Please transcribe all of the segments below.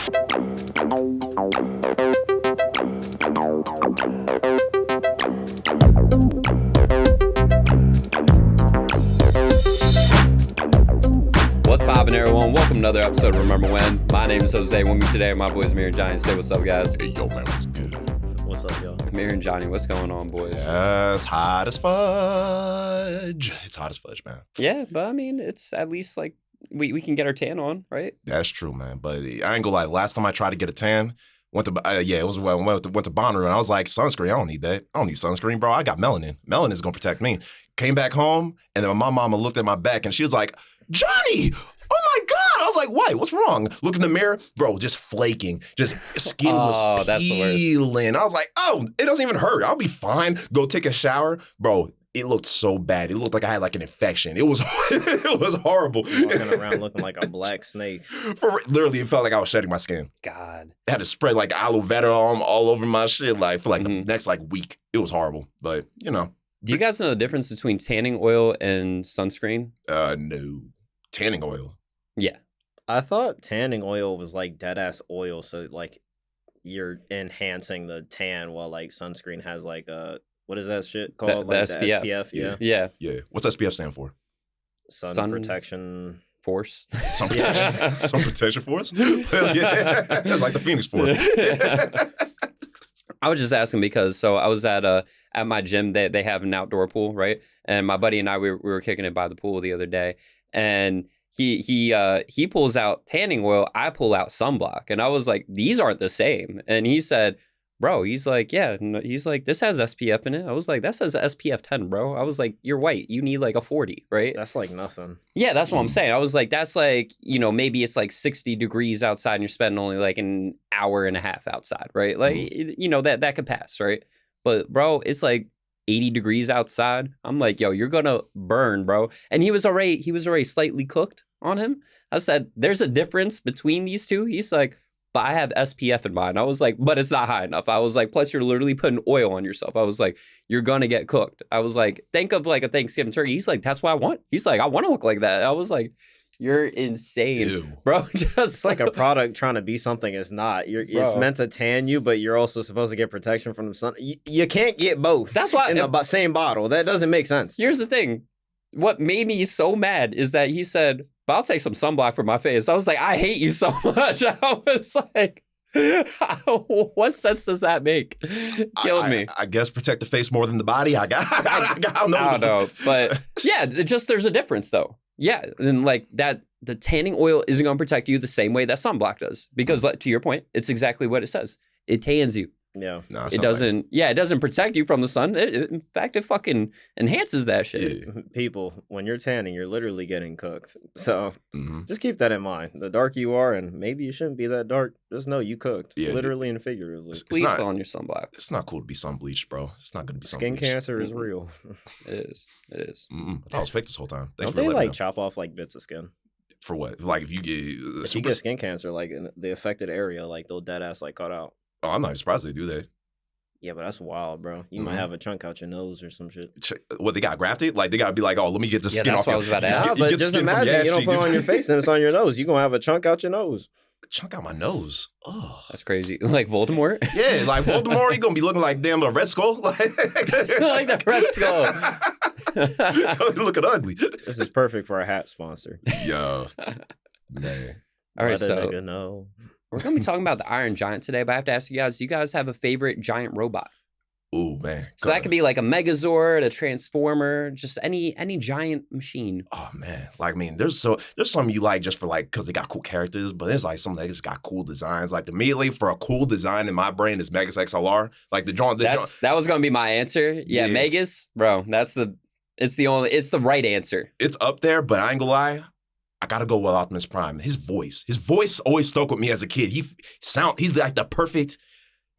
What's poppin', everyone? Welcome to another episode of Remember When. My name is Jose. With me today are my boys Amir and Johnny. Say what's up, guys. Hey, yo, man, what's good? What's up, y'all? Amir and Johnny, what's going on, boys? Yes, hot as fudge. It's hot as fudge, man. Yeah, but I mean, it's at least like we can get our tan on, right? That's true, man. But I ain't gonna lie. Last time I tried to get a tan, went to Bonnaroo, and I was like, sunscreen. I don't need that. I don't need sunscreen, bro. I got melanin. Melanin's gonna protect me. Came back home, and then my mama looked at my back, and she was like, Johnny, oh my God. I was like, what? What's wrong? Look in the mirror, bro, just flaking. Just skin was peeling. I was like, oh, it doesn't even hurt. I'll be fine. Go take a shower. Bro, it looked so bad. It looked like I had like an infection. It was it was horrible. Walking around looking like a black snake. Literally, it felt like I was shedding my skin. God. I had to spread like aloe vera all over my shit like for like the next like week. It was horrible. But, you know. Do you guys know the difference between tanning oil and sunscreen? No. Tanning oil. Yeah. I thought tanning oil was like dead ass oil, so like you're enhancing the tan while like sunscreen has like what is that shit called? The like SPF. The SPF, Yeah. Yeah. What's SPF stand for? Sun protection Force. Sun protection. Sun protection force? Yeah. Like the Phoenix Force. I was just asking because I was at my gym. They have an outdoor pool, right? And my buddy and I we were kicking it by the pool the other day, and he pulls out tanning oil. I pull out sunblock, and I was like, these aren't the same. And he said, bro, he's like, yeah. He's like, this has SPF in it. I was like, that says SPF 10, bro. I was like, you're white. You need like a 40, right? That's like nothing. Yeah, that's what I'm saying. I was like, that's like, maybe it's like 60 degrees outside and you're spending only like an hour and a half outside, right? Like, that could pass, right? But bro, it's like 80 degrees outside. I'm like, yo, you're gonna burn, bro. And he was already slightly cooked on him. I said, there's a difference between these two. He's like, but I have SPF in mine. I was like, but it's not high enough. I was like, plus you're literally putting oil on yourself. I was like, you're going to get cooked. I was like, think of like a Thanksgiving turkey. He's like, that's what I want. He's like, I want to look like that. I was like, you're insane, Ew. bro. Just It's like a product trying to be something it's not. It's meant to tan you, but you're also supposed to get protection from the sun. You can't get both. That's why in the same bottle. That doesn't make sense. Here's the thing. What made me so mad is that he said, but I'll take some sunblock for my face. I was like, I hate you so much. I was like, what sense does that make? Killed me. I guess protect the face more than the body. I don't know. But yeah, there's a difference though. Yeah, and like that, the tanning oil isn't going to protect you the same way that sunblock does. Because to your point, it's exactly what it says. It tans you. Yeah. No, it doesn't. It doesn't protect you from the sun. In fact, it fucking enhances that shit. Yeah. People, when you're tanning, you're literally getting cooked. So just keep that in mind. The darker you are, and maybe you shouldn't be that dark, just know you cooked, literally and figuratively. Please put on your sunblock. It's not cool to be sun bleached, bro. It's not going to be sun Skin bleached. cancer is real. It is. I thought it was fake this whole time. Thanks Don't for they letting like me know. chop off like bits of skin? For what? Like if you get If you get skin cancer, like in the affected area, like they'll dead ass like cut out. Oh, I'm not surprised they do that. Yeah, but that's wild, bro. You might have a chunk out your nose or some shit. What, they got grafted? Like they got to be like, oh, let me get the skin that's off what your. I was about to Nah, ask. but just imagine you don't put it on your face and it's on your nose. You're going to have a chunk out your nose. Chunk out my nose. Oh, That's crazy. Like Voldemort? yeah, like Voldemort, you gonna be looking like damn a Red Skull, like the Red Skull. looking ugly. This is perfect for a hat sponsor. Yo, man. All right, Let a so nigga know. we're going to be talking about the Iron Giant today, but I have to ask you guys, do you guys have a favorite giant robot? Oh man. So that could be like a Megazord, a Transformer, just any giant machine. Oh man, like I mean, there's some you like just for like because they got cool characters, but there's like some that just got cool designs. Like immediately for a cool design in my brain is Megas XLR. Like That was gonna be my answer. Yeah, Megas, bro. It's the right answer. It's up there, but I ain't gonna lie. I gotta go with Optimus Prime. His voice always stuck with me as a kid. He's like the perfect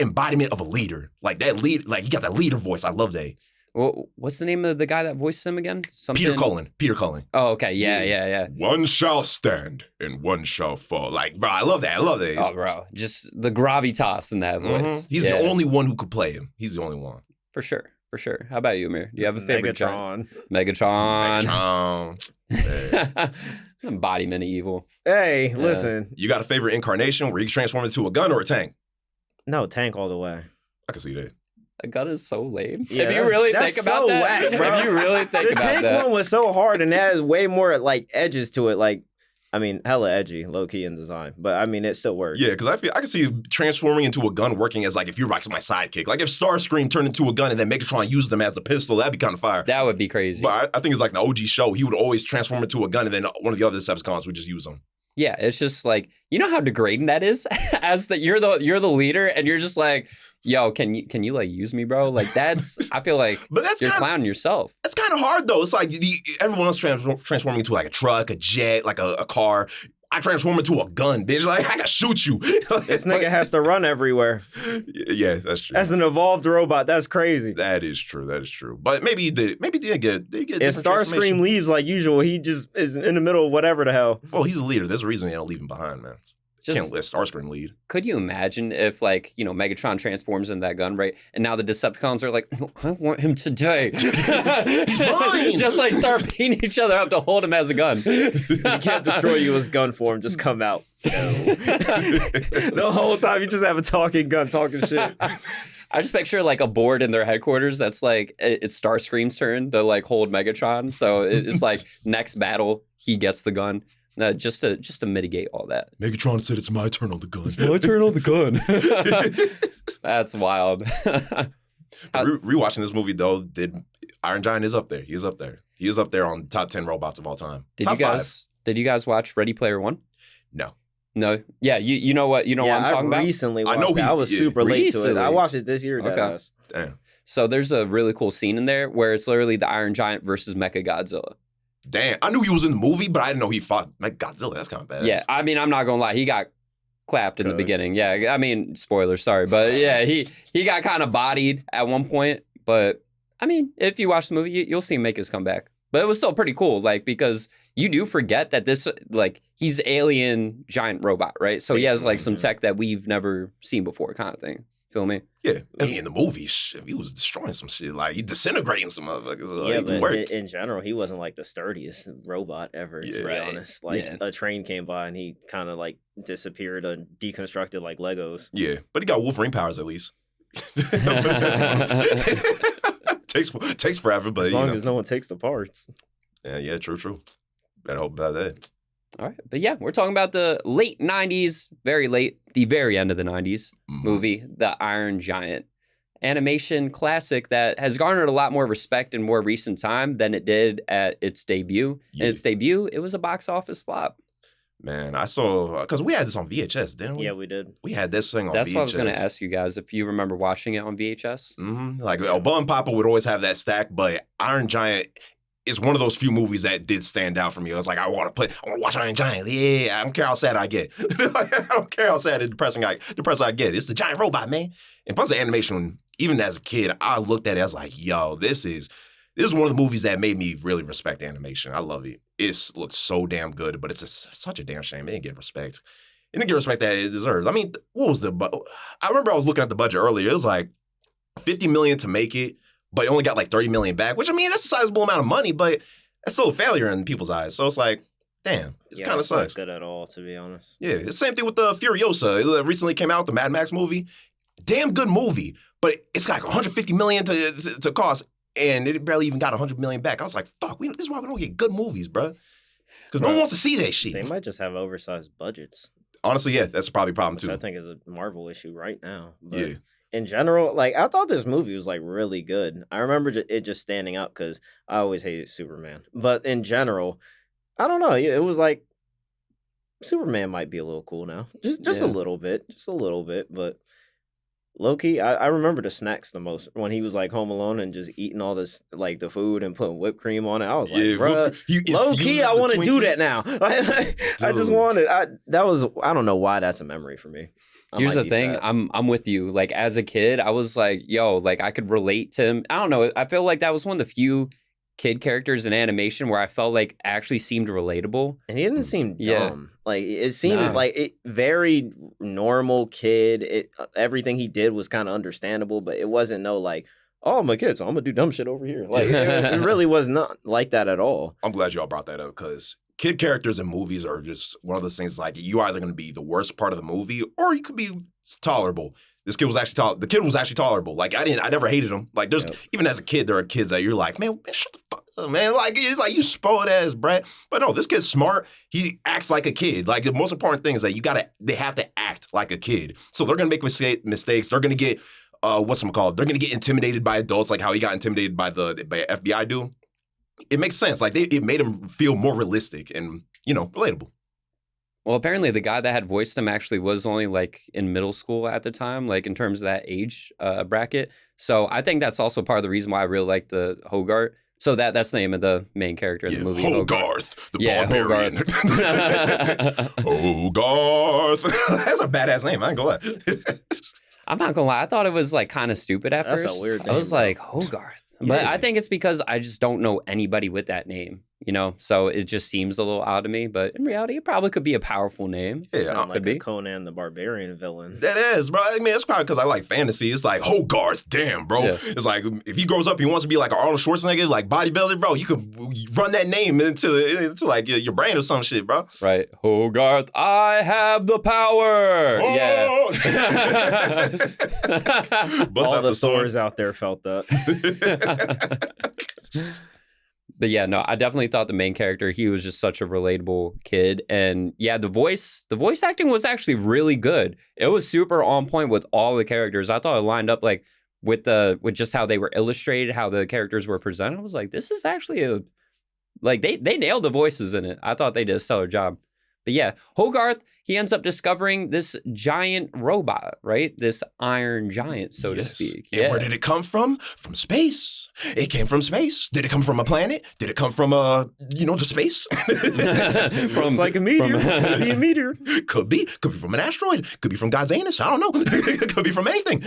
embodiment of a leader. Like that lead, like he got that leader voice. I love that. Well, what's the name of the guy that voiced him again? Peter Cullen. Oh, okay. Yeah. One shall stand and one shall fall. Like, bro, I love that. Oh, bro. Just the gravitas in that voice. He's the only one who could play him. He's the only one. For sure. How about you, Amir? Do you have a favorite? Megatron. Megatron. Embodiment of evil. Hey, listen. You got a favorite incarnation where you can transform into a gun or a tank? No, tank all the way. I can see that. A gun is so lame. Yeah, if you really think that's about so that, whack, bro. if you really think The about tank that, one was so hard, and it has way more like edges to it. Like, I mean, hella edgy, low key in design, but I mean, it still works. Yeah, because I can see transforming into a gun working as like if you're like my sidekick. Like if Starscream turned into a gun and then Megatron used them as the pistol, that'd be kind of fire. that would be crazy. But I think it's like the OG show. He would always transform into a gun, and then one of the other Decepticons would just use them. Yeah, it's just like, you know how degrading that is. As that you're the leader, and you're just like, yo, can you like use me, bro? Like I feel like But that's you're clowning yourself. That's kind of hard though. It's like everyone else transforming into like a truck, a jet, like a car. I transform into a gun, bitch. Like I can shoot you. This nigga has to run everywhere. Yeah, that's true. As an evolved robot, that's crazy. That is true. That is true. But maybe they did get If Starscream leaves like usual, he just is in the middle of whatever the hell. Well, he's a leader. There's a reason they don't leave him behind, man. Just, can't let Starscream lead. Could you imagine if, like, you know, Megatron transforms into that gun, right? And now the Decepticons are like, no, I want him today. He's mine! Just like start beating each other up to hold him as a gun. He can't destroy you as gun form. Just come out. No. The whole time you just have a talking gun, talking shit. I just picture like a board in their headquarters that's like, it's Starscream's turn to like hold Megatron. So it's like next battle, he gets the gun. Just to mitigate all that. Megatron said it's my turn on the gun. It's my turn on the gun. That's wild. Rewatching this movie though, Iron Giant is up there. He is up there. He is up there on top 10 robots of all time. Did you guys watch Ready Player One? No. No. Yeah, you know what I'm talking about? I recently watched it. I was super late to it. I watched it this year. Okay. Damn. So there's a really cool scene in there where it's literally the Iron Giant versus Mechagodzilla. Damn. I knew he was in the movie, but I didn't know he fought Godzilla. That's kind of bad. Yeah, I mean, I'm not gonna lie. He got clapped in the beginning. Yeah, I mean, spoilers, sorry. But yeah, he got kind of bodied at one point. But I mean, if you watch the movie, you'll see him make his comeback. But it was still pretty cool, like, because you do forget that this, like, he's alien giant robot, right? So he has, like, some tech that we've never seen before kind of thing. Feel me? Yeah. I mean, in the movie, shit, he was destroying some shit. Like, he disintegrating some motherfuckers. Yeah, but in general, he wasn't, like, the sturdiest robot ever, to be honest. Like, a train came by and he kind of, like, disappeared and deconstructed like Legos. Yeah, but he got Wolverine powers at least. Takes forever, but as long as no one takes the parts. Yeah, true. Better hope about that. All right, but yeah, we're talking about the late '90s, very late, the very end of the '90s movie, The Iron Giant, animation classic that has garnered a lot more respect in more recent time than it did at its debut. Yeah. In its debut, it was a box office flop. Man, I saw, because we had this on VHS, didn't we? Yeah, we did. We had this thing on VHS. That's what I was going to ask you guys, if you remember watching it on VHS. Mm-hmm. Like, Bun Papa would always have that stack, but Iron Giant is one of those few movies that did stand out for me. I was like, I want to watch Iron Giant. Yeah, I don't care how sad I get. I don't care how sad and depressing I get. It's the giant robot, man. And plus the animation, even as a kid, I looked at it, I was like, yo, this is one of the movies that made me really respect animation. I love it. It looks so damn good, but it's such a damn shame. It didn't get respect. It didn't get respect that it deserves. I mean, what was I remember I was looking at the budget earlier. It was like $50 million to make it, but it only got like $30 million back, which, I mean, that's a sizable amount of money, but that's still a failure in people's eyes. So it's like, damn, it kind of sucks. Not good at all, to be honest. Yeah, it's the same thing with the Furiosa. It recently came out, the Mad Max movie. Damn good movie, but it's like $150 million to cost. And it barely even got $100 million back. I was like, fuck, this is why we don't get good movies, bro. Because no one wants to see that shit. They might just have oversized budgets. Honestly, yeah, that's probably a problem, too. I think is a Marvel issue right now. But in general, like, I thought this movie was, like, really good. I remember it just standing out because I always hated Superman. But in general, I don't know. It was like, Superman might be a little cool now. Just a little bit. Just a little bit, but... Low-key, I remember the snacks the most when he was like home alone and just eating all this, like the food and putting whipped cream on it. I was like, bro, low-key, I want to do that now. I just wanted, I don't know why that's a memory for me. Here's the thing, I'm with you. Like as a kid, I was like, yo, like I could relate to him. I don't know. I feel like that was one of the few kid characters in animation where I felt like actually seemed relatable. And he didn't seem dumb. Like it seemed like it very normal kid. Everything he did was kind of understandable, but it wasn't like, oh, I'm a kid, so I'm gonna do dumb shit over here. Like it really was not like that at all. I'm glad y'all brought that up because kid characters in movies are just one of those things like you either going to be the worst part of the movie or you could be tolerable. This kid was actually the kid was actually tolerable. Like I never hated him. Like there's even as a kid, there are kids that you're like, man, shut the fuck up, man. Like it's like you spoiled ass brat. But no, this kid's smart. He acts like a kid. Like the most important thing is that they have to act like a kid. So they're gonna make mistakes. They're gonna get They're gonna get intimidated by adults, like how he got intimidated by FBI dude. It makes sense. Like it made him feel more realistic and relatable. Well, apparently the guy that had voiced him actually was only like in middle school at the time, like in terms of that age bracket. So I think that's also part of the reason why I really like the Hogarth. So that's the name of the main character in the movie. Hogarth, the barbarian. Hogarth. That's a badass name. I ain't gonna lie. I'm not gonna lie. I thought it was like kind of stupid at first. That's a weird name. I was like, Hogarth. But I think it's because I just don't know anybody with that name, So it just seems a little odd to me. But in reality, it probably could be a powerful name. Yeah, sound like a Conan the Barbarian villain. That is, bro. I mean, it's probably because I like fantasy. It's like Hogarth, damn, bro. Yeah. It's like if he grows up, he wants to be like Arnold Schwarzenegger, like bodybuilder, bro. You could run that name into like your brain or some shit, bro. Right, Hogarth, I have the power. Oh! Yeah. All the Thors out there felt that. But yeah, no, I definitely thought the main character, he was just such a relatable kid. And yeah, the voice acting was actually really good. It was super on point with all the characters. I thought it lined up like with just how they were illustrated, how the characters were presented. I was like, this is actually they nailed the voices in it. I thought they did a stellar job. But yeah, Hogarth, he ends up discovering this giant robot, right? This iron giant, so to speak. And where did it come from? From space. It came from space. Did it come from a planet? Did it come from just space? Looks like a meteor. Could be a meteor. Could be from an asteroid. Could be from God's anus. I don't know. It could be from anything.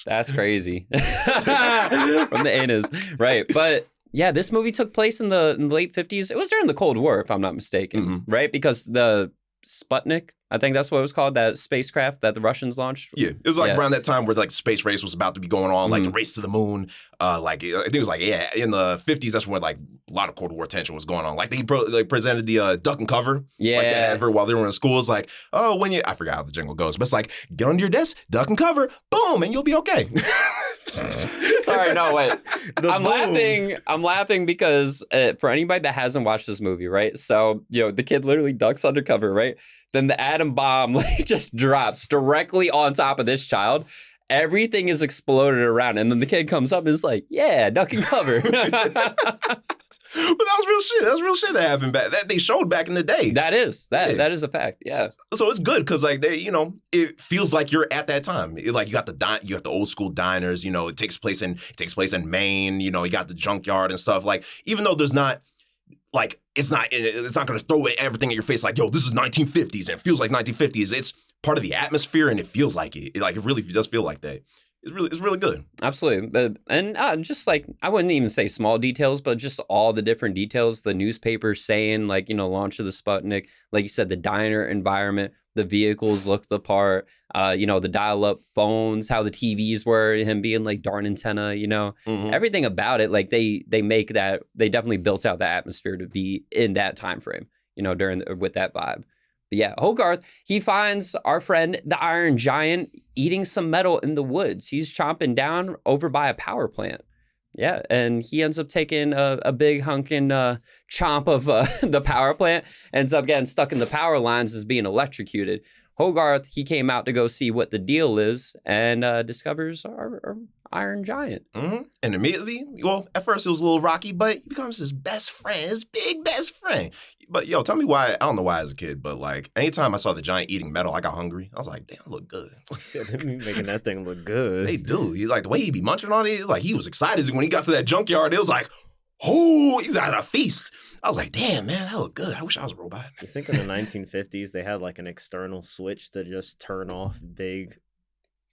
That's crazy. From the anus, right? But yeah, this movie took place in the late 50s. It was during the Cold War, if I'm not mistaken, right? Because the Sputnik, I think that's what it was called, that spacecraft that the Russians launched. Yeah, it was like around that time where like the space race was about to be going on, like the race to the moon. I think it was like, in the 50s, that's when like a lot of Cold War tension was going on. Like they presented the duck and cover, like that advert while they were in school. It's like, oh, I forgot how the jingle goes, but it's like, get under your desk, duck and cover, boom, and you'll be okay. Sorry, no, wait. I'm laughing because for anybody that hasn't watched this movie, right? So, the kid literally ducks undercover, right? Then the atom bomb just drops directly on top of this child. Everything is exploded around. And then the kid comes up and is like, yeah, duck and cover. But that was real shit. That's real shit that happened that they showed back in the day. That is a fact. Yeah. So it's good because like it feels like you're at that time. Like you got the old school diners. It takes place in Maine. You got the junkyard and stuff. Like even though there's not like it's not going to throw everything at your face like, yo, this is 1950s and it feels like 1950s. It's part of the atmosphere and it feels like it. Like it really does feel like that. It's really good. Absolutely. And just like, I wouldn't even say small details, but just all the different details, the newspaper saying like, launch of the Sputnik, like you said, the diner environment, the vehicles looked the part, the dial-up phones, how the TVs were, him being like darn antenna, everything about it. Like they definitely built out the atmosphere to be in that time frame, with that vibe. But yeah, Hogarth, he finds our friend, the Iron Giant, eating some metal in the woods. He's chomping down over by a power plant. Yeah, and he ends up taking a big hunkin' chomp of the power plant, ends up getting stuck in the power lines as being electrocuted. Hogarth, he came out to go see what the deal is and discovers our Iron Giant. Mm-hmm. And immediately, well, at first it was a little rocky, but he becomes his best friend, his big best friend. But yo, tell me why, I don't know why as a kid, but like anytime I saw the giant eating metal, I got hungry. I was like, damn, look good. Making that thing look good. They do. He's like, the way he be munching on it, like he was excited when he got to that junkyard. It was like, oh, he's at a feast. I was like, damn, man, that looked good. I wish I was a robot. You think in the 1950s, they had like an external switch to just turn off big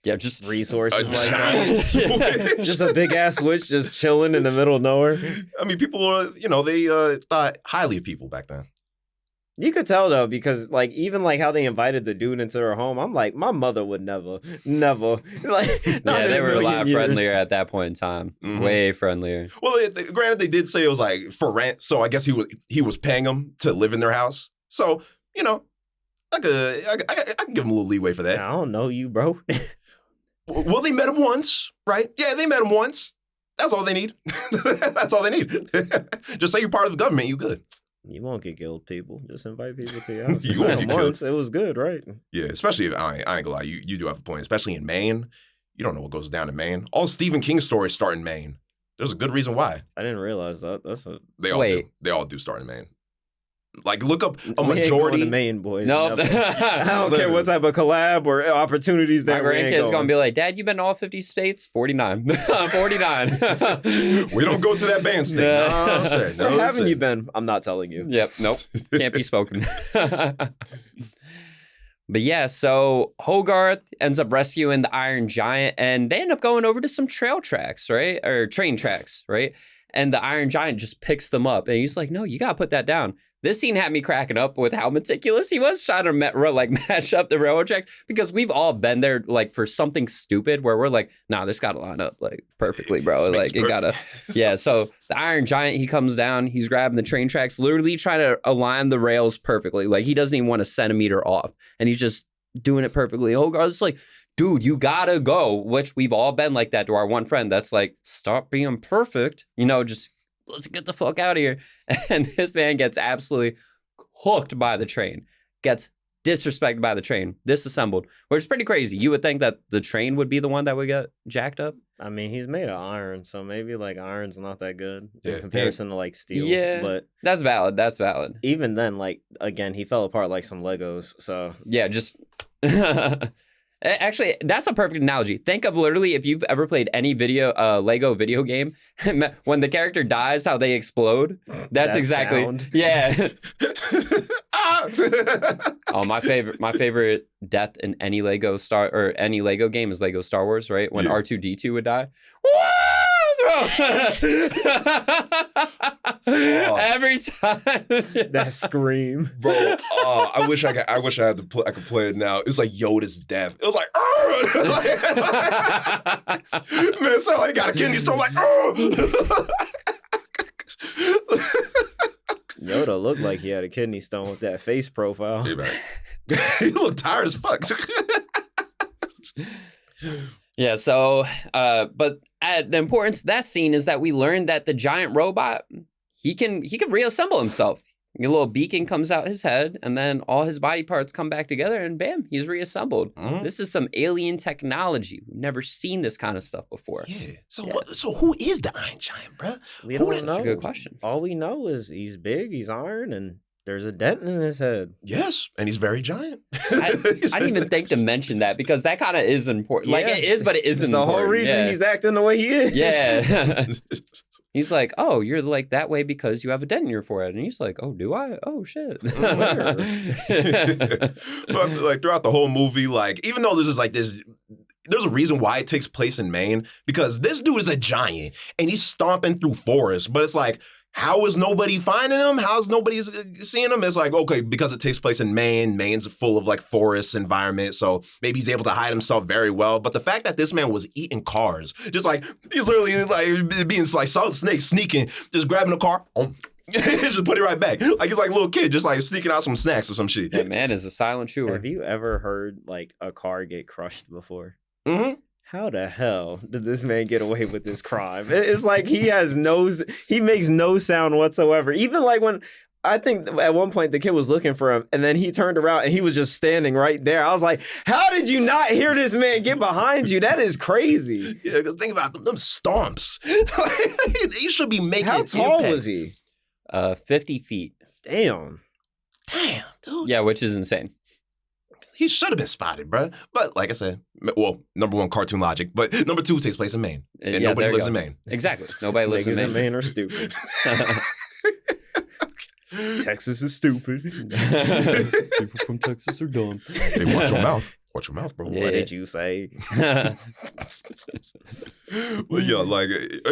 just resources like that. Just a big ass switch just chilling in the middle of nowhere. I mean, people were, they thought highly of people back then. You could tell though, because like even like how they invited the dude into their home, I'm like, my mother would never, like. Yeah, they were a lot friendlier at that point in time. Way friendlier. Well, granted, they did say it was like for rent, so I guess he was paying them to live in their house. So you know, I could give him a little leeway for that. I don't know you, bro. Well, they met him once, right? Yeah, they met him once. That's all they need. That's all they need. Just say you're part of the government, you good. You won't get killed, people. Just invite people to your house. You won't get killed. It was good, right? Yeah, especially if I ain't gonna lie, you do have a point. Especially in Maine, you don't know what goes down in Maine. All Stephen King stories start in Maine. There's a good reason why. I didn't realize that. They all do. They all do start in Maine. Like, look up a majority. The Maine boys. Nope. I don't care what type of collab or opportunities there. My grandkid's gonna be like, Dad, you been to all 50 states? 49. 49. We don't go to that band state. No, where haven't you been? I'm not telling you. Yep. Nope. Can't be spoken. But yeah, so Hogarth ends up rescuing the Iron Giant, and they end up going over to some trail tracks, right? Or train tracks, right? And the Iron Giant just picks them up, and he's like, no, you gotta put that down. This scene had me cracking up with how meticulous he was trying to match up the railroad tracks, because we've all been there like for something stupid where we're like, nah, this gotta line up like perfectly, bro. Like it gotta, yeah. So the Iron Giant, he comes down, he's grabbing the train tracks, literally trying to align the rails perfectly. Like he doesn't even want a centimeter off, and he's just doing it perfectly. Hogarth's like, dude, you gotta go, which we've all been like that to our one friend that's like, stop being perfect, you know, just let's get the fuck out of here. And this man gets absolutely hooked by the train, gets disrespected by the train, disassembled, which is pretty crazy. You would think that the train would be the one that would get jacked up. I mean, he's made of iron, so maybe like iron's not that good in comparison to like steel. Yeah, but that's valid. That's valid. Even then, like, again, he fell apart like some Legos. So yeah, just actually, that's a perfect analogy. Think of literally if you've ever played any Lego video game, when the character dies, how they explode. That's exactly sound. Yeah. Oh, my favorite death in any Lego game is Lego Star Wars, right? When R2-D2 would die. Every time that scream, bro. I wish I could play it now. It's like Yoda's death. It was like, man, so I got a kidney stone. Like, Yoda looked like he had a kidney stone with that face profile. Hey, man. He looked tired as fuck. Yeah, so, but the importance of that scene is that we learned that the giant robot, he can reassemble himself. A little beacon comes out his head, and then all his body parts come back together, and bam, he's reassembled. Mm-hmm. This is some alien technology. We've never seen this kind of stuff before. Yeah. So who is the Iron Giant, bro? We don't know. That's a good question. All we know is he's big, he's iron, and there's a dent in his head. Yes, and he's very giant. I didn't even think to mention that, because that kind of is important. Yeah. Like it is, but it isn't. It's the whole reason he's acting the way he is. Yeah. He's like, oh, you're like that way because you have a dent in your forehead. And he's like, oh, do I? Oh, shit. But like throughout the whole movie, like even though there's a reason why it takes place in Maine, because this dude is a giant and he's stomping through forests. But it's like, how is nobody finding him? How's nobody seeing him? It's like, okay, because it takes place in Maine. Maine's full of like forest environment, so maybe he's able to hide himself very well. But the fact that this man was eating cars, just like he's literally like being like Solid Snake, sneaking, just grabbing a car, just put it right back. Like he's like a little kid, just like sneaking out some snacks or some shit. That man is a silent chewer. Have you ever heard like a car get crushed before? Mm-hmm. How the hell did this man get away with this crime? It's like he makes no sound whatsoever. Even like when I think at one point the kid was looking for him and then he turned around and he was just standing right there. I was like, how did you not hear this man get behind you? That is crazy. Yeah, because think about them stomps. He should be making How tall impact. Was he? 50 feet. Damn, dude. Yeah, which is insane. He should have been spotted, bro. But like I said, well, number one, cartoon logic. But number two, takes place in Maine. And nobody lives in Maine. Exactly. Nobody lives in Maine. Maine are stupid. Texas is stupid. People from Texas are dumb. Hey, watch your mouth. Watch your mouth, bro. Yeah. What did you say? Well,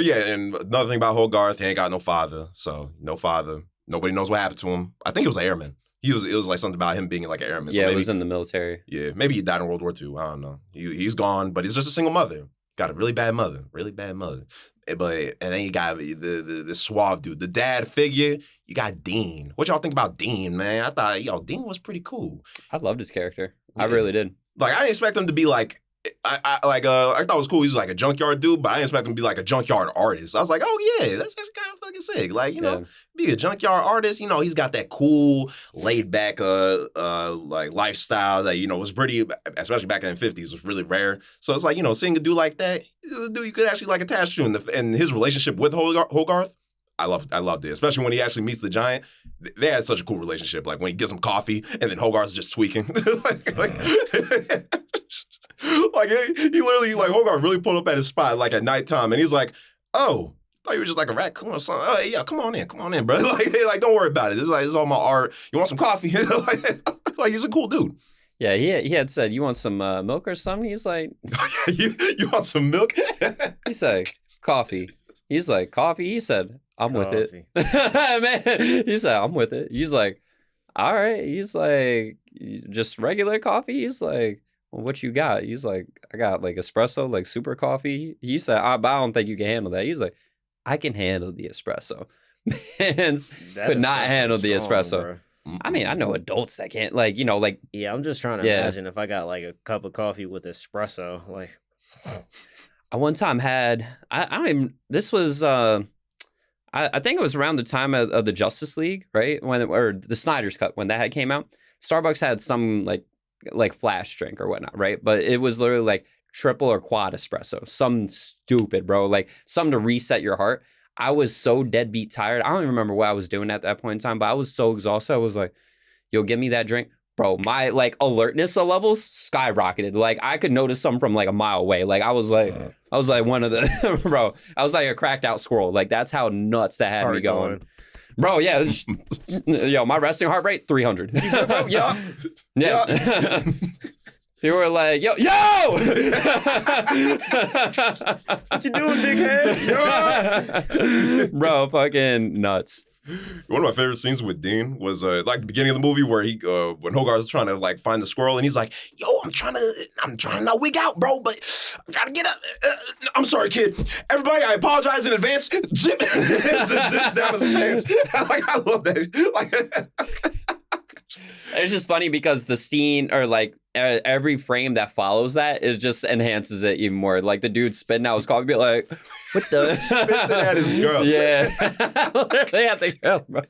yeah, and another thing about Hogarth, he ain't got no father. So, no father. Nobody knows what happened to him. I think he was an airman. It was like something about him being like an airman. So Yeah, maybe, it was in the military. yeah, maybe he died in World War II. I don't know. He's gone, but he's just a single mother. Got a really bad mother. But and then you got the suave dude, the dad figure. You got Dean. What y'all think about Dean, man? I thought Dean was pretty cool. I loved his character. Yeah. I really did. Like I didn't expect him to be like. I thought it was cool. He was like a junkyard dude, but I didn't expect him to be like a junkyard artist. I was like, oh yeah, that's actually kind of fucking sick. Like, you know, be a junkyard artist. You know, he's got that cool, laid back, like lifestyle that was pretty, especially back in the 50s, was really rare. So it's like seeing a dude like that, a dude you could actually like attach to, and his relationship with Hogarth. I loved it, especially when he actually meets the giant. They had such a cool relationship. Like when he gives him coffee, and then Hogarth's just tweaking. Like he literally Hogarth really pulled up at his spot like at nighttime, and he's like, "Oh, thought you were just like a raccoon or something. Oh yeah, come on in, bro. Like don't worry about it. This is all my art. You want some coffee? Like he's a cool dude." Yeah, he had said, "You want some milk or something?" He's like, you want some milk?" He said, "Coffee." He's like, "Coffee?" He said, "I'm with it." Man, he said, "I'm with it." He's like, "All right." He's like, "Just regular coffee?" He's like, "Well, what you got?" He's like, "I got like espresso, like super coffee." He said, I don't think you can handle that." He's like, "I can handle the espresso." Man could not handle the espresso. Bro. I mean, I know adults that can't, Yeah, I'm just trying to imagine if I got like a cup of coffee with espresso, like. I one time had, this was, I think it was around the time of the Justice League, right? Or the Snyder's Cut, when that came out. Starbucks had some like flash drink or whatnot, right? But it was literally like triple or quad espresso. Some stupid, bro. Like something to reset your heart. I was so deadbeat tired. I don't even remember what I was doing at that point in time, but I was so exhausted. I was like, "Yo, give me that drink." Bro, my alertness levels skyrocketed. Like I could notice something from like a mile away. Like I was like one of the bro. I was like a cracked out squirrel. Like that's how nuts that had me going. Bro, yeah. Yo, my resting heart rate 300. Yeah. You were like, yo! What you doing, dickhead? Bro, fucking nuts. One of my favorite scenes with Dean was like the beginning of the movie where he when Hogarth is trying to like find the squirrel and he's like, "Yo, I'm trying to not wig out, bro, but I gotta get up. I'm sorry, kid. Everybody, I apologize in advance." Zip down his pants. I love that. It's just funny because the scene or every frame that follows that is just enhances it even more. Like the dude spitting out his coffee, be like, "What the?" Spits it at his girl. Yeah, literally at the girl, bro.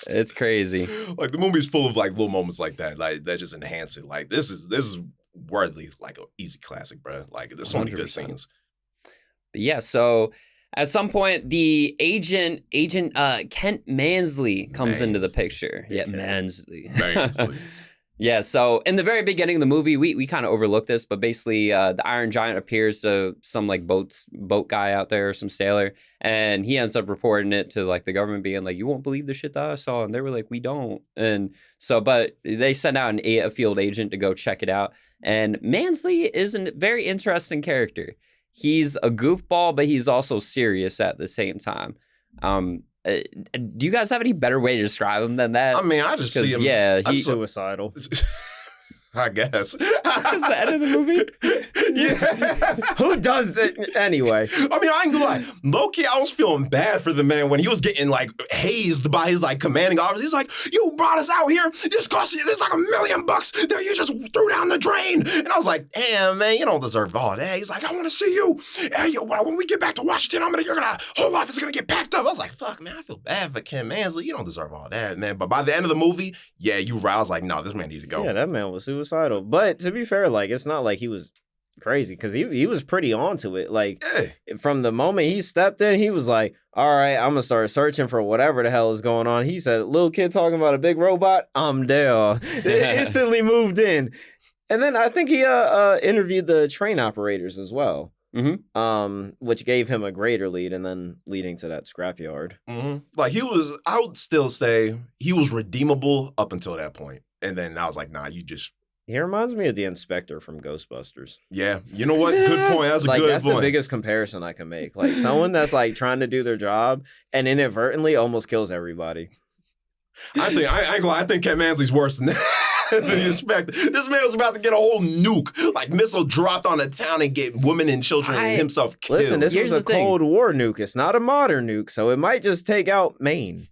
It's crazy. Like the movie's full of like little moments like that, that just enhance it. Like this is worthy, like an easy classic, bro. Like there's so 100%. Many good scenes. But yeah, so. At some point, the agent Kent Mansley comes into the picture. Yeah, Mansley. Yeah, so in the very beginning of the movie, we kind of overlooked this, but basically the Iron Giant appears to some like boat guy out there, some sailor, and he ends up reporting it to like the government, being like, "You won't believe the shit that I saw," and they were like, "We don't." And so, but they send out a field agent to go check it out, and Mansley is a very interesting character. He's a goofball, but he's also serious at the same time. Do you guys have any better way to describe him than that? I mean, I just see him. Yeah, he's suicidal. I guess. Is the end of the movie? Yeah. Who does that anyway? I mean, I ain't gonna lie. Low-key, I was feeling bad for the man when he was getting like hazed by his like commanding officer. He's like, "You brought us out here. This cost you like $1 million that you just threw down the drain." And I was like, "Damn, man, you don't deserve all that." He's like, "I want to see you. When we get back to Washington, whole office is gonna get packed up." I was like, "Fuck, man, I feel bad for Ken Mansley. You don't deserve all that, man." But by the end of the movie, yeah, you right. I was like, "No, this man needs to go." Yeah, that man was suicidal. But to be fair, like it's not like he was crazy because he was pretty onto it. Like from the moment he stepped in, he was like, "All right, I'm gonna start searching for whatever the hell is going on." He said, "Little kid talking about a big robot, I'm there." It instantly moved in, and then I think he interviewed the train operators as well. Mm-hmm. Which gave him a greater lead, and then leading to that scrapyard. Mm-hmm. Like I would still say he was redeemable up until that point, and then I was like, "Nah, you just." He reminds me of the inspector from Ghostbusters. Yeah, you know what? Good point. That's a good point. That's the biggest comparison I can make. Like someone that's like trying to do their job and inadvertently almost kills everybody. I ain't gonna lie, I think Ken Mansley's worse than that. Than you expect. This man was about to get a whole nuke, like missile dropped on a town and get women and children and himself killed. Listen, this was a Cold War nuke. It's not a modern nuke, so it might just take out Maine.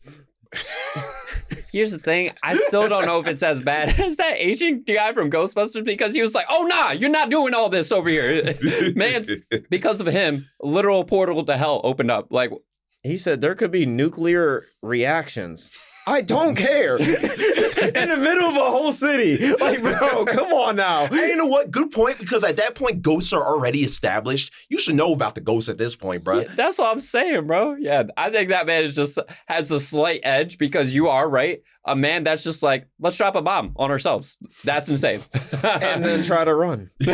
Here's the thing. I still don't know if it's as bad as that agent guy from Ghostbusters, because he was like, oh, nah, you're not doing all this over here. Man, because of him, literal portal to hell opened up. Like, he said there could be nuclear reactions. I don't care. In the middle of a whole city. Like, bro, come on now. Hey, you know what? Good point, because at that point, ghosts are already established. You should know about the ghosts at this point, bro. Yeah, that's what I'm saying, bro. Yeah, I think that man has a slight edge, because you are right. A man that's just like, let's drop a bomb on ourselves. That's insane. And then try to run. Bro.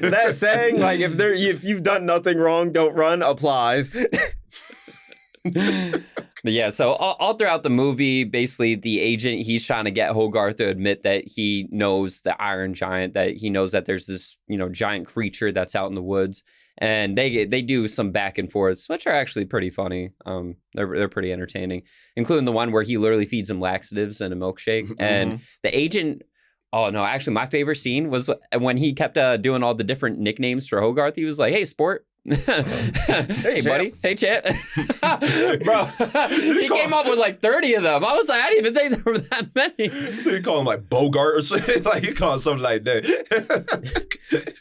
That saying, like, if you've done nothing wrong, don't run, applies. Yeah, so all throughout the movie, basically the agent, he's trying to get Hogarth to admit that he knows the Iron Giant, that he knows that there's this, giant creature that's out in the woods. And they do some back and forths, which are actually pretty funny. They're pretty entertaining, including the one where he literally feeds him laxatives and a milkshake. And the agent... Oh, no, actually, my favorite scene was when he kept doing all the different nicknames for Hogarth. He was like, hey, sport. Hey, buddy. Hey, champ. Bro, he came up with like 30 of them. I was like, I didn't even think there were that many. He called him like Bogart or something. Like, he called him something like that.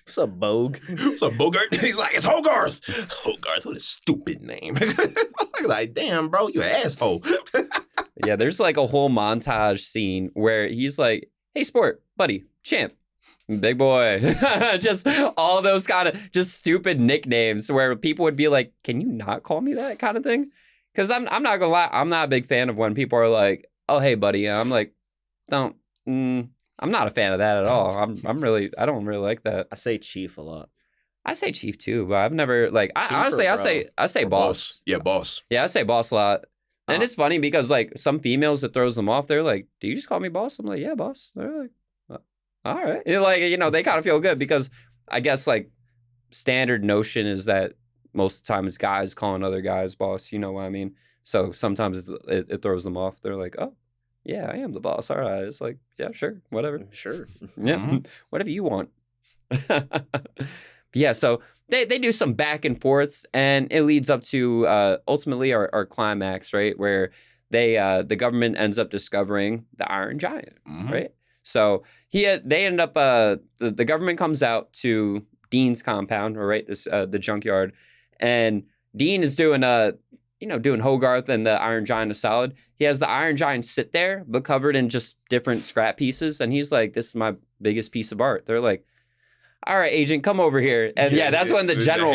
What's up, Bogue? What's up, Bogart? He's like, it's Hogarth. Hogarth, what a stupid name. Like, damn, bro, you an asshole. Yeah, there's like a whole montage scene where he's like, hey, sport, buddy, champ, big boy. Just all those kind of just stupid nicknames where people would be like, can you not call me that kind of thing? Because I'm not going to lie, I'm not a big fan of when people are like, oh, hey, buddy. And I'm like, I'm not a fan of that at all. I don't really like that. I say chief a lot. I say chief too, but I've never I say boss. Yeah, boss. Yeah, I say boss a lot. And it's funny because, like, some females, it throws them off. They're like, do you just call me boss? I'm like, yeah, boss. They're like, all right. And they kind of feel good because I guess, like, standard notion is that most of the time it's guys calling other guys boss. You know what I mean? So sometimes it throws them off. They're like, oh, yeah, I am the boss. All right. It's like, yeah, sure. Whatever. Sure. Yeah. Whatever you want. Yeah, so they do some back and forths, and it leads up to ultimately our climax, right? Where the government ends up discovering the Iron Giant, right? So they end up the government comes out to Dean's compound, right? This the junkyard, and Dean is doing doing Hogarth and the Iron Giant a solid. He has the Iron Giant sit there, but covered in just different scrap pieces, and he's like, "This is my biggest piece of art." They're like, all right, agent, come over here. And yeah, that's when the general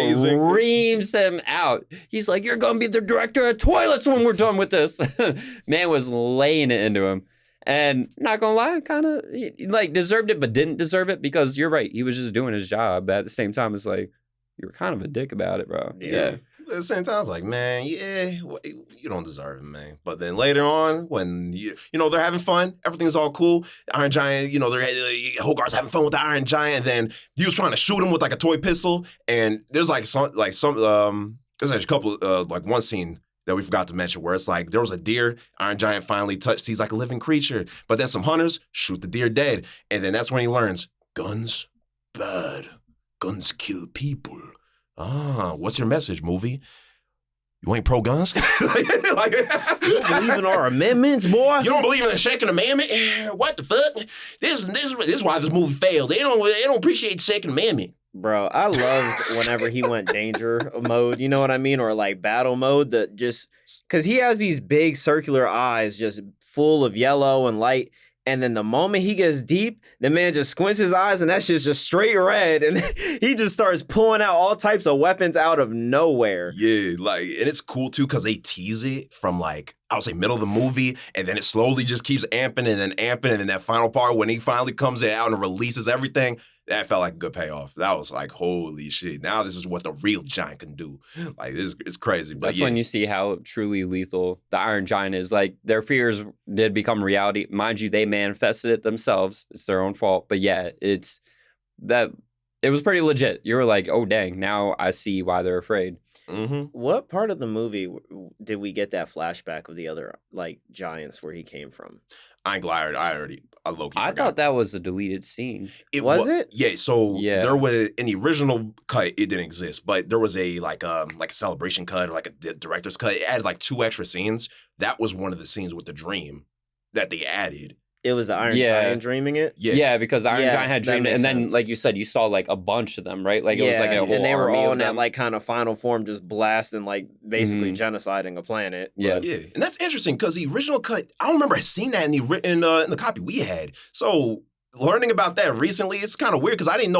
reams him out. He's like, you're going to be the director of toilets when we're done with this. Man was laying it into him. And not going to lie, kind of like deserved it, but didn't deserve it, because you're right. He was just doing his job. But at the same time, it's like, you were kind of a dick about it, bro. Yeah. At the same time, I was like, man, yeah, you don't deserve it, man. But then later on, when, they're having fun, everything's all cool. The Iron Giant, Hogarth's having fun with the Iron Giant. Then he was trying to shoot him with like a toy pistol. And there's there's actually a couple, one scene that we forgot to mention where it's like there was a deer, Iron Giant finally sees like a living creature. But then some hunters shoot the deer dead. And then that's when he learns, guns, bad. Guns kill people. What's your message, movie? You ain't pro guns? You don't believe in our amendments, boy? You don't believe in the Second Amendment? What the fuck? This is why this movie failed. They don't appreciate the Second Amendment. Bro, I loved whenever he went danger mode, you know what I mean? Or like battle mode, because he has these big circular eyes just full of yellow and light. And then the moment he gets deep, the man just squints his eyes and that shit's just straight red. And he just starts pulling out all types of weapons out of nowhere. Yeah, and it's cool too because they tease it from I would say middle of the movie, and then it slowly just keeps amping and then amping. And then that final part when he finally comes out and releases everything, that felt like a good payoff. That was like, holy shit. Now this is what the real giant can do. It's crazy. But that's when you see how truly lethal the Iron Giant is. Like, their fears did become reality. Mind you, they manifested it themselves. It's their own fault. But yeah, it's that It was pretty legit. You were like, oh, dang, now I see why they're afraid. Mm-hmm. What part of the movie did we get that flashback of the other like giants where he came from? I ain't glad. I low-key I forgot. thought that was a deleted scene. Was it? Yeah. So Yeah. there was in the original cut, it didn't exist, but there was a like a celebration cut or like a director's cut. It added like 2 extra scenes. That was one of the scenes with the dream that they added. It was the Iron Yeah. Giant dreaming it. Yeah, because Iron Yeah, Giant had that dreamed it. makes And then, sense. like you said, you saw like a bunch of them, right? Like it was like a whole and they were army all of in that them. like kind of final form, just blasting, like basically genociding a planet. Yeah. But Yeah, and that's interesting because the original cut, I don't remember seeing that in the copy we had. So learning about that recently, it's kind of weird because I didn't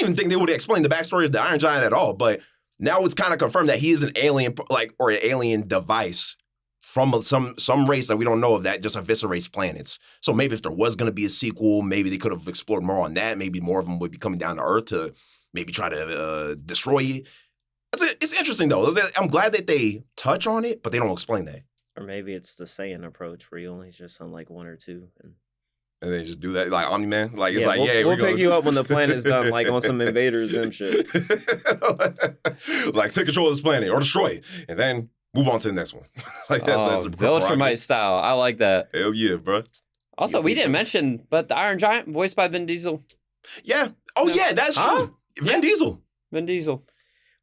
even think they would explain the backstory of the Iron Giant at all. But now it's kind of confirmed that he is an alien, or an alien device from some race that we don't know of that just eviscerates planets. So maybe if there was going to be a sequel, maybe they could have explored more on that. Maybe more of them would be coming down to Earth to maybe try to destroy it. It's interesting, though. I'm glad that they touch on it, but they don't explain that. or maybe it's the Saiyan approach where you only just on like 1 or 2. And they just do that, like Omni-Man. Like, it's we'll pick you up when the planet's done, like on some Invader Zim shit. Like, take control of this planet or destroy it, and then move on to the next one. Like that's a Viltrumite style. I like that. Hell yeah, bro. Also, we didn't mention, but the Iron Giant, voiced by Vin Diesel. Yeah. Oh yeah, that's true. Vin Diesel. Vin Diesel.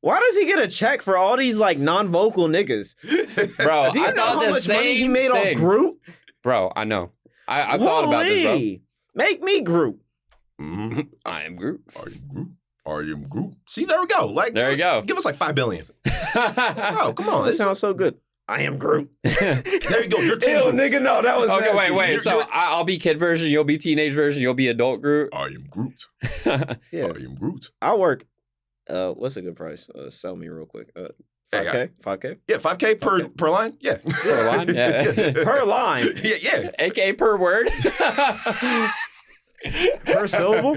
Why does he get a check for all these like non-vocal niggas? Bro, Do you I know thought how the much money he same made thing. off Groot? Bro, I know. I thought about this, bro. Holy. Make me Groot. Mm-hmm. I am Groot. Are you Groot? Are you Groot? See, there we go. Like, There you go. Give us like $5 billion. Bro, come on. That sounds so good. I am Groot. There you go. You're Ew, team. nigga, no, that was Okay, nasty. wait. So I'll be kid version, you'll be teenage version, you'll be adult Groot. I am Groot. Yeah, I am Groot. I'll work. What's a good price? Sell me real quick. 5K? 5K? Yeah, 5K per line. Yeah, Per line? Yeah. Per line? Yeah. AK per word. Per syllable?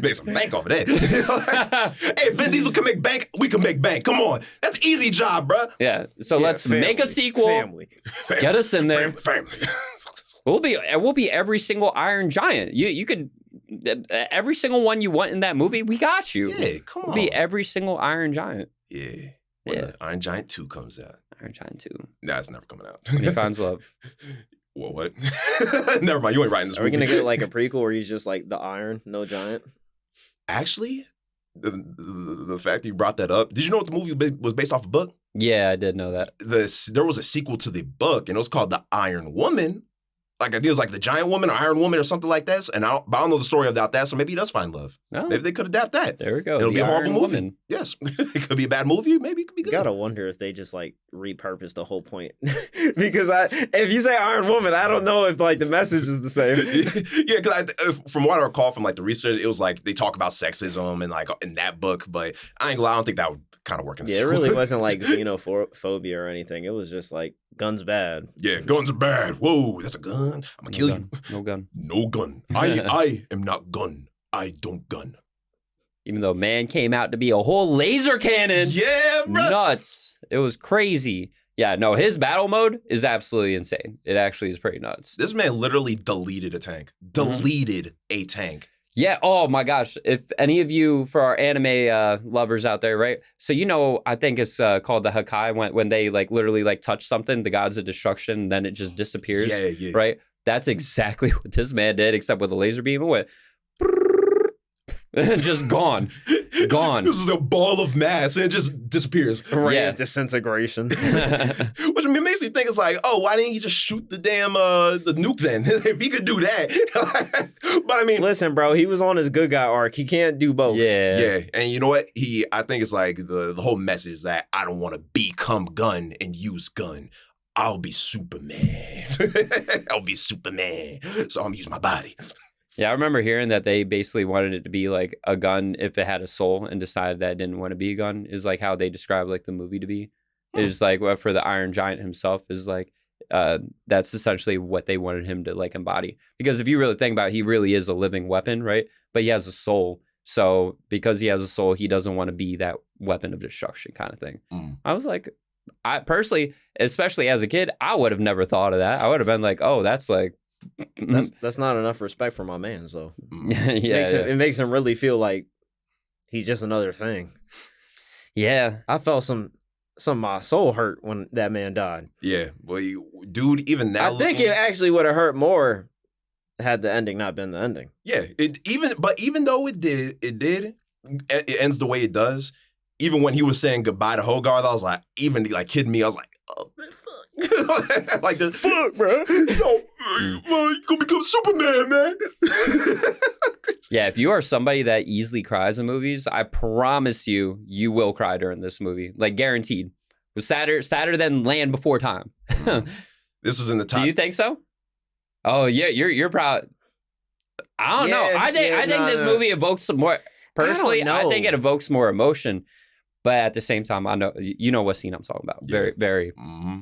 Make some bank off of that. Hey, if Vin Diesel can make bank, we can make bank. Come on, that's an easy job, bro. Yeah. So let's make a sequel. Family. Get us in there. Family. We'll be every single Iron Giant. You could every single one you want in that movie. We got you. Yeah, come on. We'll be every single Iron Giant. Yeah. When the Iron Giant 2 comes out. Iron Giant 2. Nah, it's never coming out. When he finds love. Well, what? Never mind. You ain't writing this Are we movie. going to get like a prequel where he's just like the Iron, no giant? Actually, the fact that you brought that up, did you know what the movie was based off a book? Yeah, I did know that. There was a sequel to the book, and it was called The Iron Woman. Like, I think it was like The Giant Woman or Iron Woman or something like that. And I don't know the story about that, so maybe he does find love. No. Maybe they could adapt that. There we go. It'll The be a horrible Iron movie. Woman. Yes. It could be a bad movie. Maybe it could be You good. gotta wonder if they just like repurposed the whole point. Because if you say Iron Woman, I don't know if like the message is the same. Yeah, because from what I recall from like the research, it was like they talk about sexism and like in that book, but I don't think that would kind of work in Yeah, it really wasn't like xenophobia or anything. It was just like guns bad. Yeah, guns are bad. Whoa, that's a gun. I'm gonna kill you. No gun. No gun. I am not gun. I don't gun. Even though man came out to be a whole laser cannon. Yeah, bro. Nuts. It was crazy. Yeah, no, his battle mode is absolutely insane. It actually is pretty nuts. This man literally deleted a tank. Deleted a tank. Yeah. Oh my gosh. If any of you, for our anime lovers out there, right? So I think it's called the Hakai when they like literally like touch something, the gods of destruction, and then it just disappears. Yeah. Right. That's exactly what this man did, except with a laser beam. It went just gone. Gone. This is a ball of mass and it just disappears. Right, Yeah. disintegration. Which makes me think it's like, oh, why didn't he just shoot the damn the nuke then? If he could do that. But I mean, Listen, bro, he was on his good guy arc. He can't do both. Yeah. and you know what? I think it's like the whole message is that I don't want to become gun and use gun. I'll be Superman. I'll be Superman. So I'm gonna use my body. Yeah, I remember hearing that they basically wanted it to be like a gun if it had a soul, and decided that it didn't want to be a gun, is like how they describe like the movie to be. Is like for the Iron Giant himself is like that's essentially what they wanted him to like embody. Because if you really think about it, he really is a living weapon, right? But he has a soul. So because he has a soul, he doesn't want to be that weapon of destruction kind of thing. I was like, I personally, especially as a kid, I would have never thought of that. I would have been like, oh, that's like That's not enough respect for my man, though. It makes him really feel like he's just another thing. Yeah. I felt some of my soul hurt when that man died. Yeah, well, dude, even now, I think it actually would have hurt more had the ending not been the ending. Yeah, even though it ends the way it does. Even when he was saying goodbye to Hogarth, I was like, even like kidding me, I was like, oh man, fuck, like the fuck, bro, you gonna become Superman, man. Yeah, if you are somebody that easily cries in movies, I promise you will cry during this movie, like guaranteed. It was sadder than Land Before Time. This was in the top. Do you think so? Oh yeah, you're proud. I don't know. I think this movie evokes some more. Personally, I think it evokes more emotion, but at the same time, I know you know what scene I'm talking about. Very, very. Mm-hmm.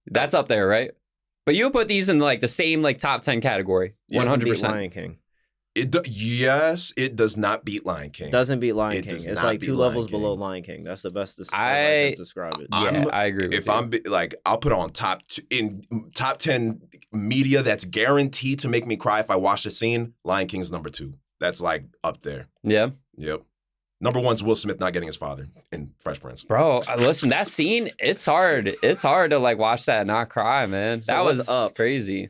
That's up there, right? But you put these in like the same like top 10 category. 100%. Lion King. Yes, it does not beat Lion King. Doesn't beat Lion King. It's like 2 levels below Lion King. That's the best I can describe it. Yeah, I agree with you. I'm like, I'll put on top 10 media that's guaranteed to make me cry if I watch the scene. Lion King's number 2. That's like up there. Yeah. Yep. Number 1's Will Smith not getting his father in Fresh Prince. Bro, listen, that scene, it's hard. It's hard to like watch that and not cry, man. So that was Up? Crazy.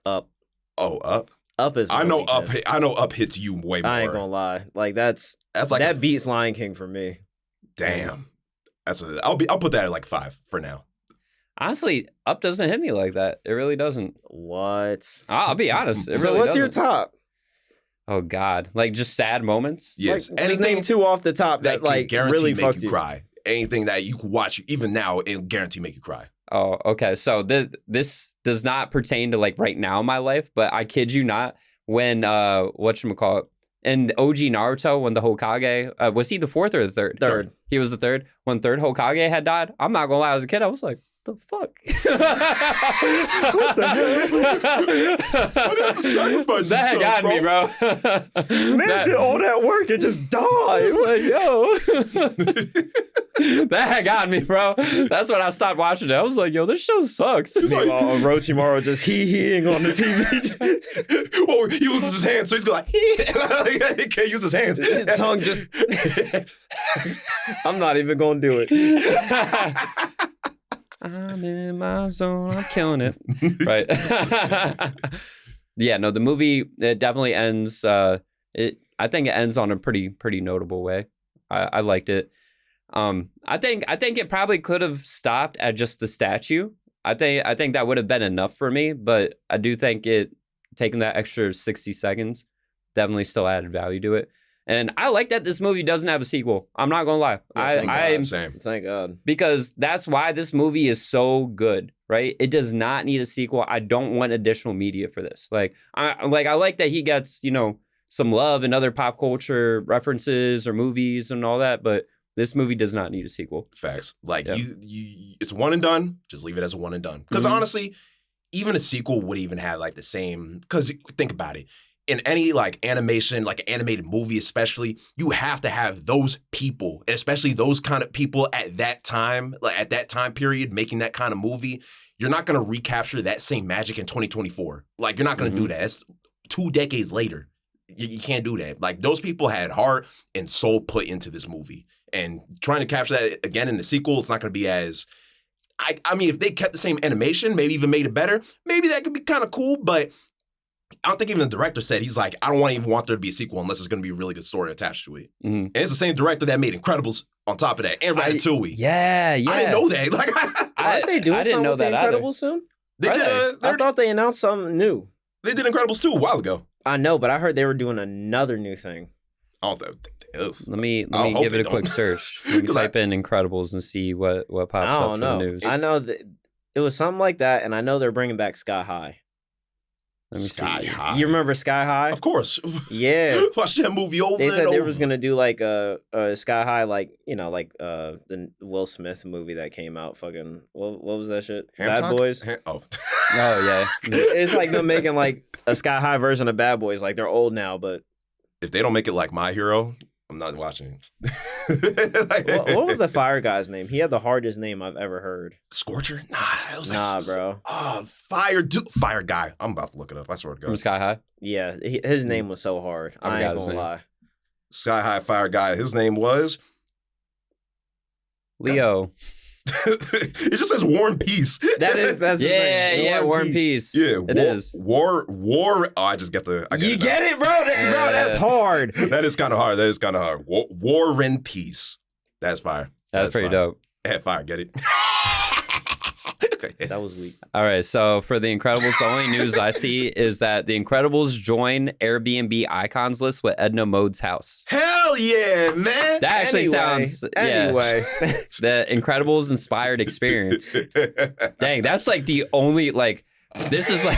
Up. Oh, Up. Up is. I know Up hits you way more. I ain't gonna lie. Like that's like that beats Lion King for me. Damn. I'll put that at like 5 for now. Honestly, Up doesn't hit me like that. It really doesn't. What? I'll be honest. It so really what's doesn't. your top? Oh God, like just sad moments. Yes, like, just name 2 off the top that like really make fucked you cry. Anything that you can watch even now and guarantee make you cry. Oh, okay. So this does not pertain to like right now in my life, but I kid you not, when whatchamacallit, in OG Naruto, when the Hokage, was he the 4th or the 3rd? Third. He was the 3rd. When 3rd Hokage had died, I'm not gonna lie, as a kid, I was like, the fuck? What the hell? Why did you have to sacrifice that had gotten me, bro. Man did all that work and just died. I was like, yo. That had gotten me, bro. That's when I stopped watching it. I was like, yo, this show sucks. Meanwhile, Orochimaru just hee-heeing on the TV. Well, he uses his hands, so he's going like, he can't use his hands. His tongue just... I'm not even going to do it. I'm in my zone. I'm killing it. Right. Yeah, no, the movie, it definitely ends. I think it ends on a pretty notable way. I liked it. I think it probably could have stopped at just the statue. I think that would have been enough for me, but I do think taking that extra 60 seconds definitely still added value to it. And I like that this movie doesn't have a sequel. I'm not gonna lie. Thank God. Because that's why this movie is so good, right? It does not need a sequel. I don't want additional media for this. Like I like that he gets, some love and other pop culture references or movies and all that, but this movie does not need a sequel. Facts. Like you it's one and done. Just leave it as a one and done. Because honestly, even a sequel would even have like the same. Because think about it. In any like animation, like an animated movie especially, you have to have those people, and especially those kind of people at that time, like at that time period, making that kind of movie. You're not going to recapture that same magic in 2024. Like, you're not going to do that. It's 2 decades later. You can't do that. Like, those people had heart and soul put into this movie. And trying to capture that again in the sequel, it's not going to be as... I mean, if they kept the same animation, maybe even made it better, maybe that could be kind of cool, but... I don't think even the director said, he's like, I don't even want there to be a sequel unless there's going to be a really good story attached to it. Mm-hmm. And it's the same director that made Incredibles on top of that, and Ratatouille. Yeah. I didn't know that. Like, aren't they doing something with the Incredibles soon? They did. I thought they announced something new. They did Incredibles 2 a while ago. I know, but I heard they were doing another new thing. Let me give it a quick search. Let me type in Incredibles and see what pops up for the news. I know that it was something like that, and I know they're bringing back Sky High. Let me Sky see. High. You remember Sky High? Of course. Yeah. Watch that movie over They and said over. they was going to do like a Sky High, like, the Will Smith movie that came out. Fucking, what was that shit? Hancock? Bad Boys? Oh, yeah. It's like them making like a Sky High version of Bad Boys. Like, they're old now, but... If they don't make it like My Hero, I'm not watching it. What was the fire guy's name? He had the hardest name I've ever heard. Scorcher? Nah, it was Nah, bro. Oh, fire guy. I'm about to look it up. I swear to God. From Sky High. Yeah, his name was so hard. I ain't gonna lie. Sky High fire guy. His name was Leo. It just says War and Peace. That's his name. Yeah, War and Peace. Yeah, it is. War. Oh, I just get the. You get it, bro? Bro, that's hard. That is kind of hard. War and Peace. That's fire. That's pretty dope. Yeah, fire. Get it? That was weak. All right, so for The Incredibles, the only news I see is that The Incredibles join Airbnb icons list with Edna Mode's house. Hell yeah, man! That actually sounds the Incredibles inspired experience. Dang, that's like the only this is like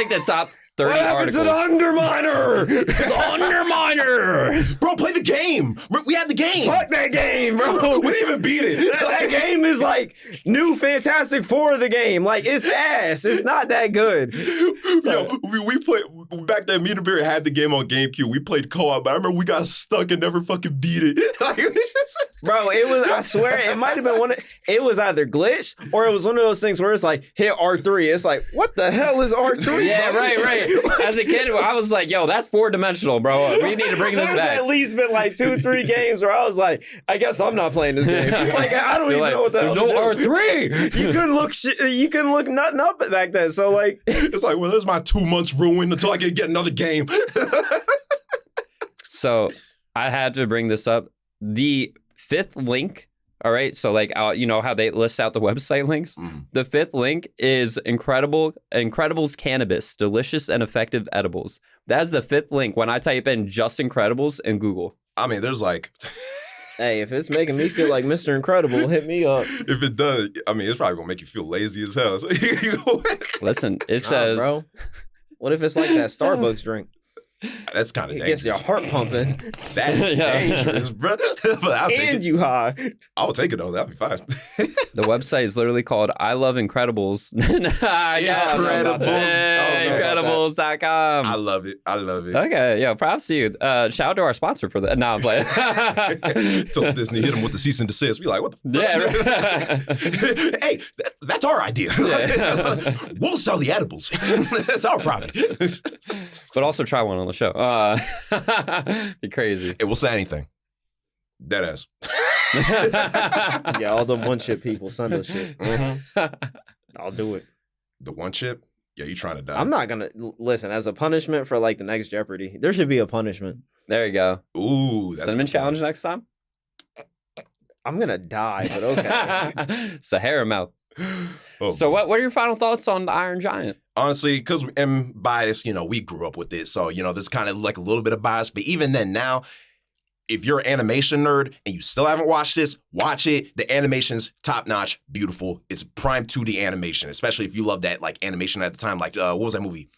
the top 30 what happened articles. to the Underminer? The Underminer! Bro, play the game. We had the game. Fuck that game, bro. We didn't even beat it. That game is like new Fantastic Four of the game. Like, it's ass. It's not that good. Yo, we played back then. Me and Barry had the game on GameCube. We played co-op, but I remember we got stuck and never fucking beat it. Bro, it was, I swear, it might have been it was either glitched or it was one of those things where it's like, hit R3. It's like, what the hell is R3? Yeah, right. As a kid, I was like, yo, that's 4-dimensional, bro. We need to bring this There's back. at least been like 2-3 games where I was like, I guess I'm not playing this game. Like, I don't even know what the hell no to do. R3! You couldn't look nothing up back then. So, like... It's like, well, there's my 2 months ruined until I can get another game. So, I had to bring this up. The 5th link, all right? So, like, you know how they list out the website links? Mm. The 5th link is Incredibles Cannabis, delicious and effective edibles. That's the 5th link when I type in just Incredibles in Google. I mean, there's like... Hey, if it's making me feel like Mr. Incredible, hit me up. If it does, I mean, it's probably going to make you feel lazy as hell. So, Listen, it says... bro. What if it's like that Starbucks drink? That's kind of It dangerous. gets your heart pumping. That's dangerous, brother. But I'll take And it. you high. I'll take it, though. That'll be fine. The website is literally called I Love Incredibles. Incredibles.com. I love it. Okay, yeah, props to you. Shout out to our sponsor for that. No, I'm playing. So Disney hit him with the cease and desist. We like, what the Yeah, right. Hey, that's our idea. Yeah. We'll sell the edibles. That's our property. But also try one on the show. Be crazy. It will say anything. Deadass. Yeah, all them one chip people, send us shit. I'll do it. The one chip? Yeah, you trying to die. I'm not gonna listen as a punishment for like the next Jeopardy. There should be a punishment. There you go. Ooh, that's Cinnamon challenge next time. I'm gonna die, but okay. Sahara mouth. Oh, So what are your final thoughts on the Iron Giant? honestly, because I'm biased, we grew up with it. So, there's kind of like a little bit of bias. But even then now, if you're an animation nerd and you still haven't watched this, watch it. The animation's top-notch, beautiful. It's prime 2D animation, especially if you love that like animation at the time. Like, what was that movie?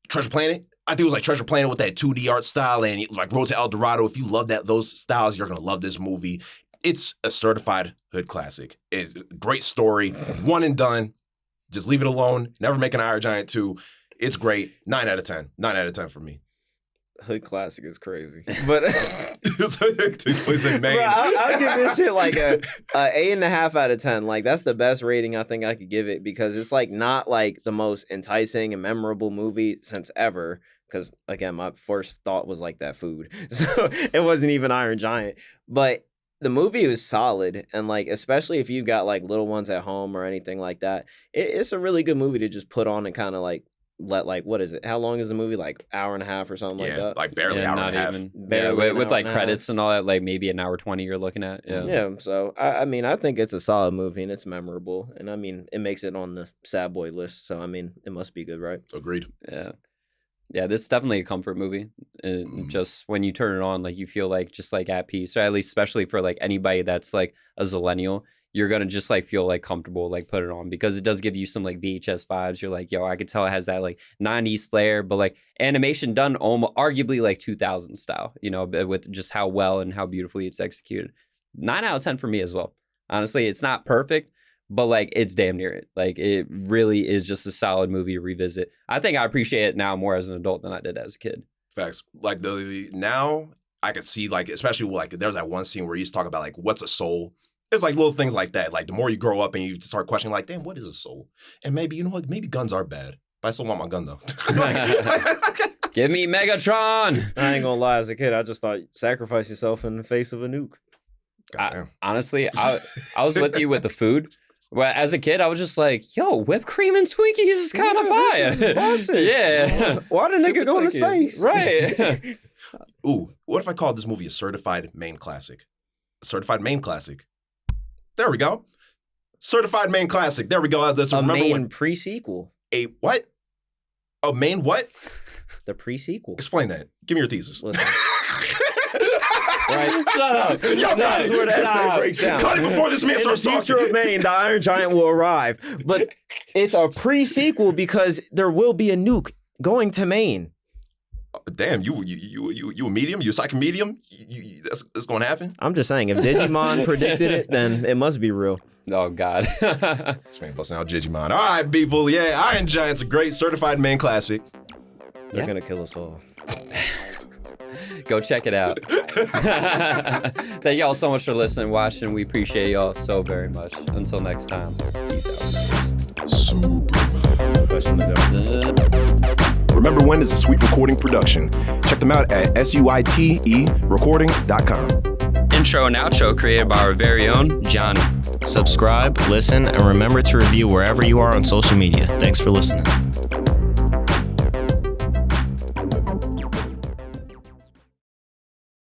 Treasure Planet? I think it was like Treasure Planet with that 2D art style and like Road to El Dorado. If you love those styles, you're going to love this movie. It's a certified hood classic. It's a great story, one and done. Just leave it alone. Never make an Iron Giant 2. It's great. 9 out of 10. 9 out of 10 for me. Hood classic is crazy, but Takes place in Maine. bro, I'll give this shit like a 8.5 out of 10. Like that's the best rating I think I could give it because it's like not like the most enticing and memorable movie since ever. Because again, my first thought was like that food, so it wasn't even Iron Giant. But the movie was solid, and like especially if you've got like little ones at home or anything like that, it's a really good movie to just put on and kind of like. Let like what is it? How long is the movie? Like hour and a half or something like that. Like barely hour and a half. Barely with like an hour and a credits and all that, like maybe an hour 20 you're looking at. Yeah. Yeah. So I mean, I think it's a solid movie and it's memorable, and I mean, it makes it on the sad boy list. So I mean, it must be good, right? Agreed. Yeah. Yeah, this is definitely a comfort movie. Just when you turn it on, like you feel like just like at peace, or at least especially for like anybody that's like a zillennial. You're going to just like feel like comfortable, like put it on because it does give you some like VHS vibes. You're like, yo, I could tell it has that like 90s flair, but like animation done almost arguably like 2000 style, with just how well and how beautifully it's executed. 9 out of 10 for me as well. Honestly, it's not perfect, but like it's damn near it. Like it really is just a solid movie to revisit. I think I appreciate it now more as an adult than I did as a kid. Facts. Like now I could see like, especially like there's that one scene where he's talking about like what's a soul. There's like little things like that. Like the more you grow up and you start questioning, like, damn, what is a soul? And maybe you know what? Maybe guns are bad, but I still want my gun though. Give me Megatron. I ain't gonna lie. As a kid, I just thought sacrifice yourself in the face of a nuke. Honestly, I was with you with the food. Well, as a kid, I was just like, yo, whipped cream and Twinkies is kind of fire. Yeah. Why the nigga go into space? Right. Ooh, what if I called this movie a certified main classic? A certified main classic. There we go. Certified main classic. There we go. A main pre-sequel. A what? A main what? The pre-sequel. Explain that. Give me your thesis. Listen. Right. Shut up. Yo, This is where the essay breaks down. Cut it before this man In the starts future talking. of Maine, the Iron Giant will arrive. But it's a pre-sequel because there will be a nuke going to Maine. Damn, you a medium? You a psychic medium? That's going to happen? I'm just saying, if Digimon predicted it, then it must be real. Oh, God. This man busting out Digimon. All right, people. Yeah, Iron Giant's a great certified main classic. They're going to kill us all. Go check it out. Thank y'all so much for listening, watching. We appreciate y'all so very much. Until next time, peace out. Remember When is a Sweet Recording production. Check them out at suiterecording.com. Intro and outro created by our very own Johnny. Subscribe, listen, and remember to review wherever you are on social media. Thanks for listening.